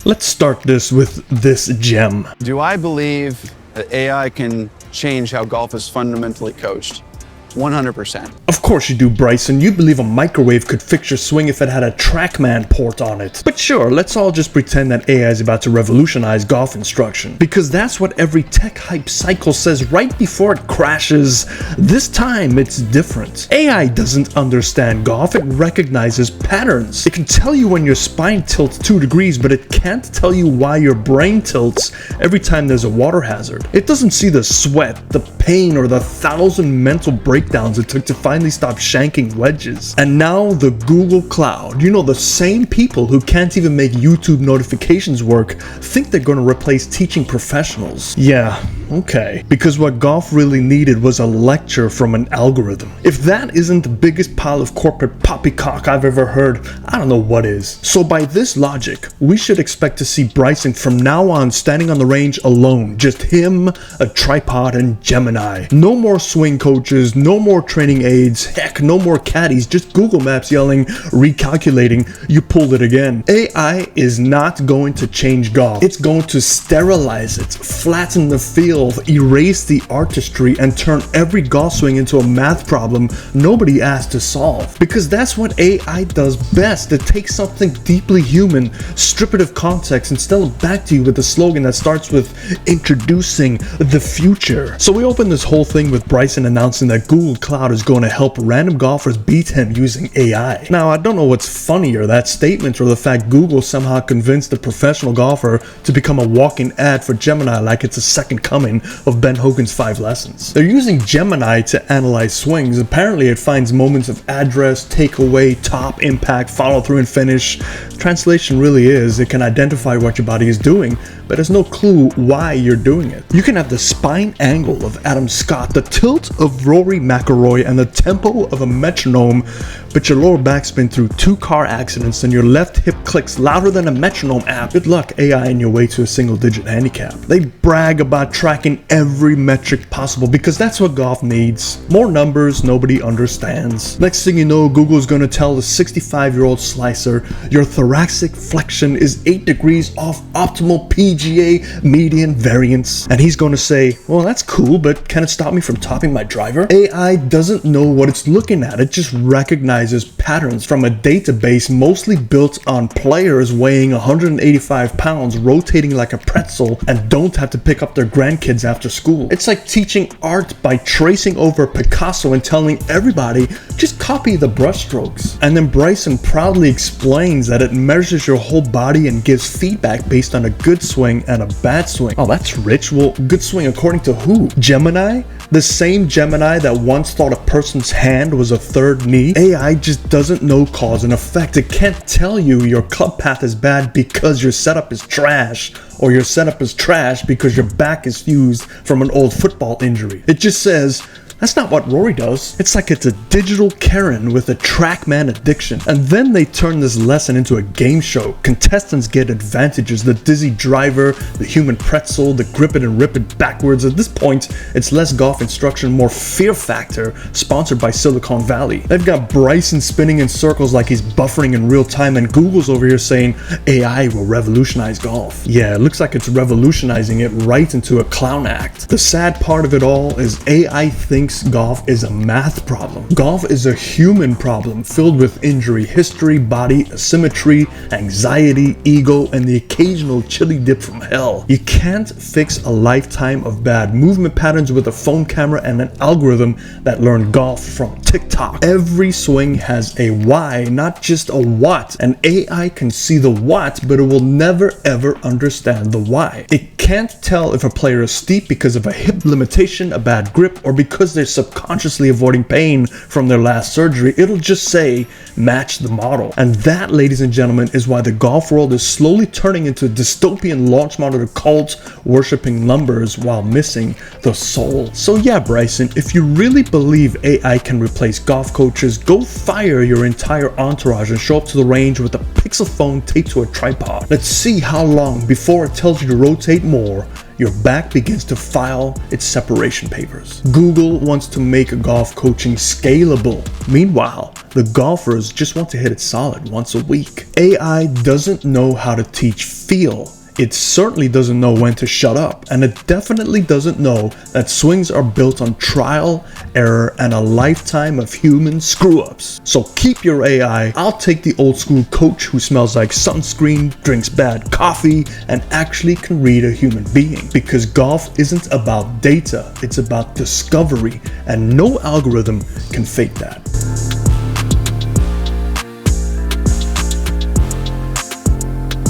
Let's start this with this gem. Do I believe that AI can change how golf is fundamentally coached? 100%. Of course you do, Bryson. You believe a microwave could fix your swing if it had a TrackMan port on it. But sure, let's all just pretend that AI is about to revolutionize golf instruction. Because that's what every tech hype cycle says right before it crashes. This time, it's different. AI doesn't understand golf, it recognizes patterns. It can tell you when your spine tilts 2 degrees, but it can't tell you why your brain tilts every time there's a water hazard. It doesn't see the sweat, the pain, or the 1,000 mental breakdowns it took to finally stop shanking wedges. And now the Google Cloud, the same people who can't even make YouTube notifications work, think they're going to replace teaching professionals. Yeah, okay. Because what golf really needed was a lecture from an algorithm. If that isn't the biggest pile of corporate poppycock I've ever heard, I don't know what is. So by this logic, we should expect to see Bryson from now on standing on the range alone. Just him, a tripod, and Gemini. No more swing coaches, no more training aids, heck, no more caddies, just Google Maps yelling, recalculating, you pulled it again. AI is not going to change golf. It's going to sterilize it, flatten the field, erase the artistry, and turn every golf swing into a math problem nobody asked to solve. Because that's what AI does best. It takes something deeply human, strip it of context, and still back to you with a slogan that starts with introducing the future. So we open this whole thing with Bryson announcing that Google Cloud is going to help random golfers beat him using AI. Now, I don't know what's funnier, that statement or the fact Google somehow convinced the professional golfer to become a walking ad for Gemini like it's a second coming of Ben Hogan's 5 lessons. They're using Gemini to analyze swings. Apparently, it finds moments of address, takeaway, top, impact, follow through, and finish. Translation really is, it can identify what your body is doing, but has no clue why you're doing it. You can have the spine angle of Adam Scott, the tilt of Rory McIlroy, and the tempo of a metronome, but your lower back's been through 2 car accidents and your left hip clicks louder than a metronome app. Good luck AI in your way to a single-digit handicap. They brag about tracking every metric possible because that's what golf needs. More numbers nobody understands. Next thing you know, Google's gonna tell the 65-year-old slicer your thoracic flexion is 8 degrees off optimal PGA median variance. And he's gonna say, well, that's cool, but can it stop me from topping my driver? AI doesn't know what it's looking at. It just recognizes patterns from a database mostly built on players weighing 185 pounds, rotating like a pretzel, and don't have to pick up their grandkids after school. It's like teaching art by tracing over Picasso and telling everybody, just copy the brushstrokes. And then Bryson proudly explains that it measures your whole body and gives feedback based on a good swing and a bad swing. Oh, that's rich. Well, good swing according to who? Gemini? The same Gemini that once thought a person's hand was a third knee? AI just doesn't know cause and effect. It can't tell you your club path is bad because your setup is trash, or your setup is trash because your back is fused from an old football injury. It just says, that's not what Rory does. It's like it's a digital Karen with a TrackMan addiction. And then they turn this lesson into a game show. Contestants get advantages, the dizzy driver, the human pretzel, the grip it and rip it backwards. At this point, it's less golf instruction, more fear factor, sponsored by Silicon Valley. They've got Bryson spinning in circles like he's buffering in real time, and Google's over here saying AI will revolutionize golf. Yeah, it looks like it's revolutionizing it right into a clown act. The sad part of it all is AI thinks golf is a math problem. Golf is a human problem filled with injury history, body asymmetry, anxiety, ego, and the occasional chili dip from hell. You can't fix a lifetime of bad movement patterns with a phone camera and an algorithm that learned golf from TikTok. Every swing has a why, not just a what. And AI can see the what, but it will never ever understand the why. It can't tell if a player is steep because of a hip limitation, a bad grip, or because they're subconsciously avoiding pain from their last surgery. It'll just say, match the model. And that, ladies and gentlemen, is why the golf world is slowly turning into a dystopian launch monitor cult worshipping numbers while missing the soul. So yeah, Bryson, if you really believe AI can replace golf coaches, go fire your entire entourage and show up to the range with a Pixel phone taped to a tripod. Let's see how long before it tells you to rotate more, your back begins to file its separation papers. Google wants to make golf coaching scalable. Meanwhile, The golfers just want to hit it solid once a week. AI doesn't know how to teach feel. It certainly doesn't know when to shut up, and it definitely doesn't know that swings are built on trial, error, and a lifetime of human screw-ups. So keep your AI. I'll take the old school coach who smells like sunscreen, drinks bad coffee, and actually can read a human being. Because golf isn't about data, it's about discovery, and no algorithm can fake that.